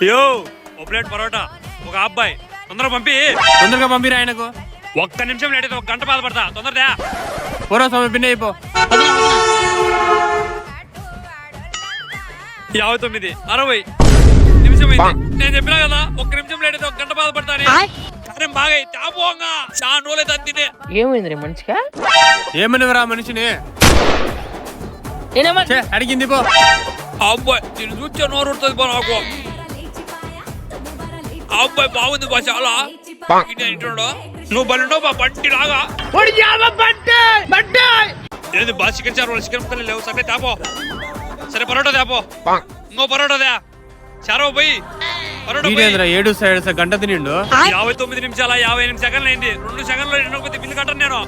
యో ఓ ప్లేట్ పరోటా ఒక అబ్బాయి తొందరగా పంపిరా ఆయనకు. ఒక్క నిమిషం లేట్ అయితే 1 గంట బాధపడతా. తొందరగా పూర్వ స్వామి పిన్న అయిపో. 59 60 నిమిషం అయింది. నేను చెప్పినా కదా 1 నిమిషం లేట్ అయితే 1 గంట బాధపడతాను. సరే బాగా తాపోంగా చాలా రోజులైతే తినే. ఏమైంది రే మనిషిగా? ఏమనివరా మనిషిని అడిగింది పో. అబ్బాయి నేను చూచే నోరు ఉంటుంది పో. నాకు అబ్బాయి బాగుంది బా చాలా. నువ్వు బలిండో బా బంటి లాగా ఏంది బా చికెన్ చారు చికెన్ ముక్కలు లేవు. సరే తాపో. సరే పరోటా తేపో. ఇంకో పరోటా తే చారో పోయి. 7 గంట తినిండు. 59 నిమిషాల 50 సెకండ్లు అయింది. 2 సెకండ్లో బిల్లు కట్టను నేను.